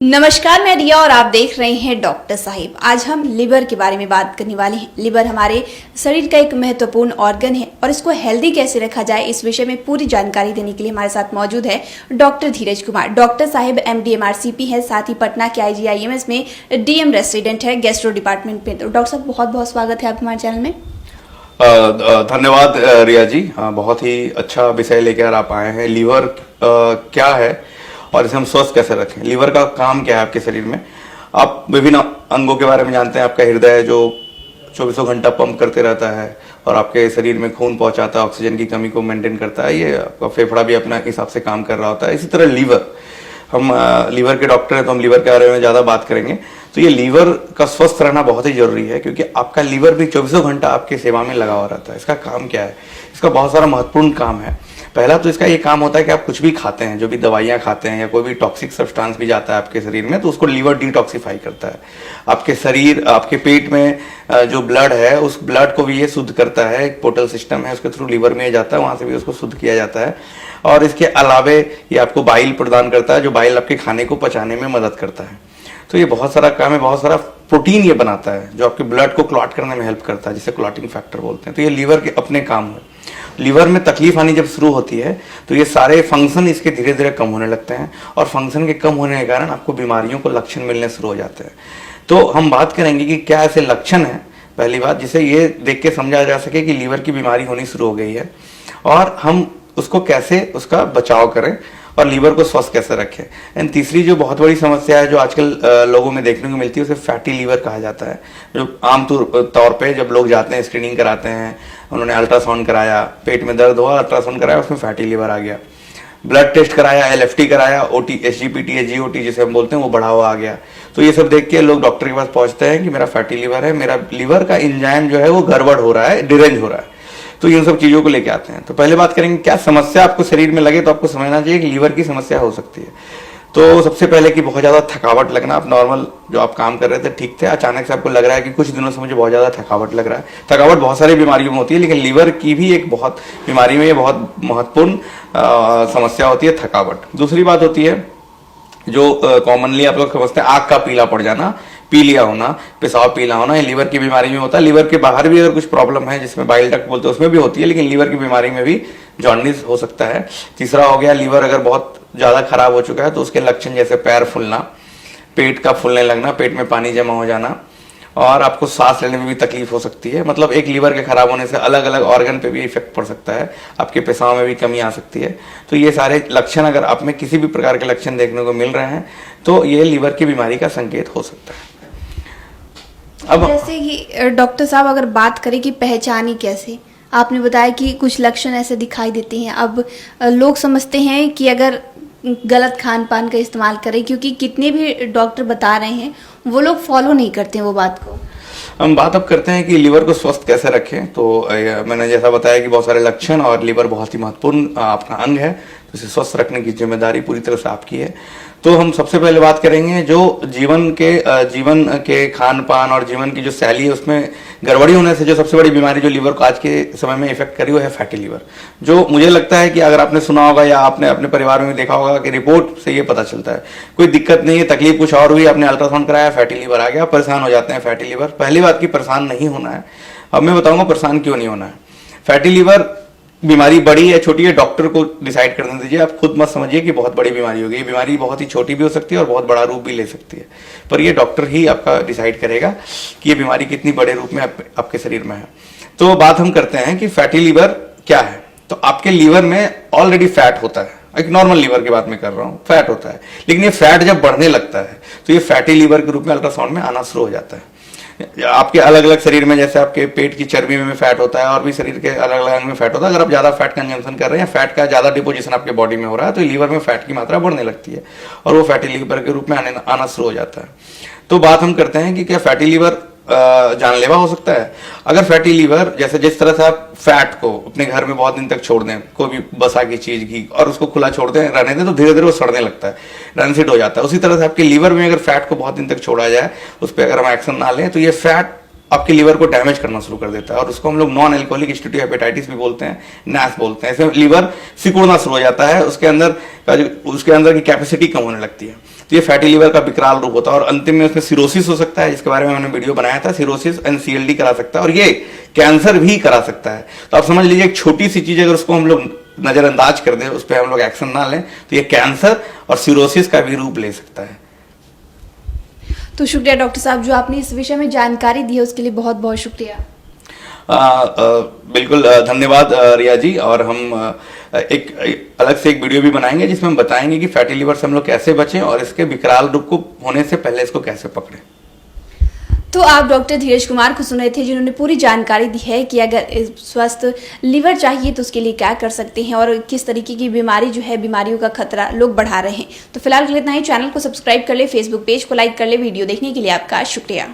नमस्कार, मैं रिया और आप देख रहे हैं डॉक्टर साहिब। आज हम लिवर के बारे में बात करने वाले हैं। लिवर हमारे शरीर का एक महत्वपूर्ण ऑर्गन है और इसको हेल्दी कैसे रखा जाए, इस विषय में पूरी जानकारी देने के लिए हमारे साथ मौजूद है डॉक्टर धीरज कुमार। डॉक्टर साहिब MD MRCP है, साथ ही पटना के IGIMS में DM रेसिडेंट है गैस्ट्रो डिपार्टमेंट में। तो डॉक्टर साहब, बहुत बहुत स्वागत है आपका हमारे चैनल में। धन्यवाद रिया जी। बहुत ही अच्छा विषय लेकर आप आए हैं। लीवर क्या है और इसे हम स्वस्थ कैसे रखें। लीवर का काम क्या है आपके शरीर में। आप विभिन्न अंगों के बारे में जानते हैं। आपका हृदय जो 24 घंटा पंप करते रहता है और आपके शरीर में खून पहुंचाता है, ऑक्सीजन की कमी को मेंटेन करता है। ये आपका फेफड़ा भी अपना हिसाब से काम कर रहा होता है। इसी तरह लीवर, हम लीवर के डॉक्टर हैं तो हम लीवर के बारे में ज्यादा बात करेंगे। तो ये लीवर का स्वस्थ रहना बहुत ही जरूरी है, क्योंकि आपका लीवर भी 24 घंटा आपकी सेवा में लगा हुआ रहता है। इसका काम क्या है? इसका बहुत सारा महत्वपूर्ण काम है। पहला तो इसका ये काम होता है कि आप कुछ भी खाते हैं, जो भी दवाइयां खाते हैं या कोई भी टॉक्सिक सब्सटेंस भी जाता है आपके शरीर में, तो उसको लीवर डिटॉक्सिफाई करता है। आपके शरीर, आपके पेट में जो ब्लड है, उस ब्लड को भी ये शुद्ध करता है। एक पोर्टल सिस्टम है, उसके थ्रू लीवर में जाता है, वहां से भी उसको शुद्ध किया जाता है। और इसके अलावे ये आपको बाइल प्रदान करता है, जो बाइल आपके खाने को पचाने में मदद करता है। तो ये बहुत सारा काम है। बहुत सारा प्रोटीन ये बनाता है जो आपके ब्लड को क्लॉट करने में हेल्प करता है, जिसे क्लॉटिंग फैक्टर बोलते हैं। तो ये लीवर के अपने काम है। लीवर में तकलीफ आनी जब शुरू होती है तो ये सारे फंक्शन इसके धीरे धीरे कम होने लगते हैं, और फंक्शन के कम होने के कारण आपको बीमारियों को लक्षण मिलने शुरू हो जाते हैं। तो हम बात करेंगे कि क्या ऐसे लक्षण है, पहली बात, जिसे ये देख के समझा जा सके कि लीवर की बीमारी होनी शुरू हो गई है, और हम उसको कैसे, उसका बचाव करें और लीवर को स्वस्थ कैसे रखें। एंड तीसरी जो बहुत बड़ी समस्या है जो आजकल लोगों में देखने को मिलती है, उसे फैटी लीवर कहा जाता है। जो आम तौर पे जब लोग जाते हैं, स्क्रीनिंग कराते हैं, उन्होंने अल्ट्रासाउंड कराया, पेट में दर्द हुआ, अल्ट्रासाउंड कराया, उसमें फैटी लीवर आ गया। ब्लड टेस्ट कराया, LFT कराया, OT, SGPT या GOT जिसे हम बोलते हैं, वो बढ़ा हुआ आ गया। तो ये सब देख के लोग डॉक्टर के पास पहुंचते हैं कि मेरा फैटी लीवर है, मेरा लीवर का एंजाइम जो है वो गड़बड़ हो रहा है, डिरेंज हो रहा है। तो इन सब चीजों को लेके आते हैं। तो पहले बात करेंगे क्या समस्या आपको शरीर में लगे तो आपको समझना चाहिए कि लीवर की समस्या हो सकती है। तो सबसे पहले कि बहुत ज्यादा थकावट लगना। आप नॉर्मल जो आप काम कर रहे थे ठीक थे, अचानक से आपको लग रहा है कि कुछ दिनों से मुझे बहुत ज्यादा थकावट लग रहा है। थकावट बहुत सारी बीमारियों में होती है, लेकिन लीवर की भी एक बहुत बीमारी में ये बहुत महत्वपूर्ण समस्या होती है, थकावट। दूसरी बात होती है जो कॉमनली आप लोग समझते हैं, आंख का पीला पड़ जाना, पीलिया होना, पेशाब पीला होना, ये लीवर की बीमारी में होता है। लीवर के बाहर भी अगर कुछ प्रॉब्लम है, जिसमें बाइल डक्ट बोलते हैं, उसमें भी होती है, लेकिन लीवर की बीमारी में भी जॉन्डिस हो सकता है। तीसरा हो गया, लीवर अगर बहुत ज्यादा खराब हो चुका है तो उसके लक्षण जैसे पैर फूलना, पेट का फूलने लगना, पेट में पानी जमा हो जाना, और आपको सांस लेने में भी तकलीफ हो सकती है। मतलब एक लीवर के खराब होने से अलग अलग ऑर्गन पे भी इफेक्ट पड़ सकता है, आपके पेशाब में भी कमी आ सकती है। तो ये सारे लक्षण, अगर आप में किसी भी प्रकार के लक्षण देखने को मिल रहे हैं तो ये लीवर की बीमारी का संकेत हो सकता है। अब जैसे कि डॉक्टर साहब, अगर बात करें कि पहचानी कैसे, आपने बताया कि कुछ लक्षण ऐसे दिखाई देते हैं। अब लोग समझते हैं कि अगर गलत खान पान का इस्तेमाल करें, क्योंकि कितने भी डॉक्टर बता रहे हैं वो लोग फॉलो नहीं करते हैं वो बात को। हम बात अब करते हैं कि लीवर को स्वस्थ कैसे रखें। तो मैंने जैसा बताया कि बहुत सारे लक्षण, और लीवर बहुत ही महत्वपूर्ण अपना अंग है, तो इसे स्वस्थ रखने की जिम्मेदारी पूरी तरह से आपकी है। तो हम सबसे पहले बात करेंगे जो जीवन के खान पान और जीवन की जो शैली है, उसमें गड़बड़ी होने से जो सबसे बड़ी बीमारी जो लीवर को आज के समय में इफेक्ट करी, वो है फैटी लीवर। जो मुझे लगता है कि अगर आपने सुना होगा या आपने अपने परिवार में देखा होगा कि रिपोर्ट से ये पता चलता है, कोई दिक्कत नहीं है, तकलीफ कुछ और हुई, आपने अल्ट्रासाउंड कराया, फैटी लीवर आ गया, परेशान हो जाते हैं। फैटी लीवर, पहली बात की परेशान नहीं होना है। अब मैं बताऊंगा परेशान क्यों नहीं होना है। फैटी लीवर बीमारी बड़ी है छोटी है, डॉक्टर को डिसाइड करने दीजिए। आप खुद मत समझिए कि बहुत बड़ी बीमारी होगी। ये बीमारी बहुत ही छोटी भी हो सकती है और बहुत बड़ा रूप भी ले सकती है, पर ये डॉक्टर ही आपका डिसाइड करेगा कि ये बीमारी कितनी बड़े रूप में आपके शरीर में है। तो बात हम करते हैं कि फैटी लीवर क्या है। तो आपके लीवर में ऑलरेडी फैट होता है, एक नॉर्मल लीवर की बात मैं कर रहा हूं, फैट होता है, लेकिन ये फैट जब बढ़ने लगता है तो ये फैटी लीवर के रूप में अल्ट्रासाउंड में आना शुरू हो जाता है। आपके अलग अलग शरीर में, जैसे आपके पेट की चर्बी में फैट होता है और भी शरीर के अलग अलग अंग में फैट होता है। अगर आप ज्यादा फैट कंजम्पशन कर रहे हैं, फैट का ज्यादा डिपोजिशन आपके बॉडी में हो रहा है, तो लीवर में फैट की मात्रा बढ़ने लगती है और वो फैटी लीवर के रूप में आना शुरू हो जाता है। तो बात हम करते हैं कि क्या फैटी लीवर जानलेवा हो सकता है। अगर फैटी लीवर, जैसे जिस तरह से आप फैट को अपने घर में बहुत दिन तक छोड़ दें, कोई भी बसा की चीज की, और उसको खुला छोड़ दें, रहने दें, तो धीरे धीरे वो सड़ने लगता है, रनसिट हो जाता है। उसी तरह से आपके लीवर में अगर फैट को बहुत दिन तक छोड़ा जाए, उस पर अगर हम एक्शन ना लें, तो ये फैट आपके लीवर को डैमेज करना शुरू कर देता है, और उसको हम लोग नॉन एल्कोहलिक स्टेटोहेपेटाइटिस भी बोलते हैं, नैश बोलते हैं। इसमें लीवर सिकुड़ना शुरू हो जाता है, उसके अंदर की कैपेसिटी कम होने लगती है। तो ये फैटी लीवर का विकराल रूप होता है, और अंतिम में उसमें सिरोसिस हो सकता है, जिसके बारे में मैंने वीडियो बनाया था। सिरोसिस एंड CLD करा सकता है, और ये कैंसर भी करा सकता है। तो आप समझ लीजिए, एक छोटी सी चीज अगर उसको हम लोग नजरअंदाज कर दें, उस पर हम लोग एक्शन ना लें, तो ये कैंसर और सिरोसिस का भी रूप ले सकता है। तो शुक्रिया डॉक्टर साहब, जो आपने इस विषय में जानकारी दी है उसके लिए बहुत बहुत शुक्रिया। बिल्कुल धन्यवाद रिया जी। और हम एक अलग से एक वीडियो भी बनाएंगे, जिसमें हम बताएंगे कि फैटी लिवर से हम लोग कैसे बचें और इसके विकराल रूप को होने से पहले इसको कैसे पकड़ें। तो आप डॉक्टर धीरज कुमार को सुन रहे थे, जिन्होंने पूरी जानकारी दी है कि अगर स्वस्थ लिवर चाहिए तो उसके लिए क्या कर सकते हैं और किस तरीके की बीमारी जो है, बीमारियों का खतरा लोग बढ़ा रहे हैं। तो फिलहाल के लिए इतना ही। चैनल को सब्सक्राइब कर ले, फेसबुक पेज को लाइक कर ले। वीडियो देखने के लिए आपका शुक्रिया।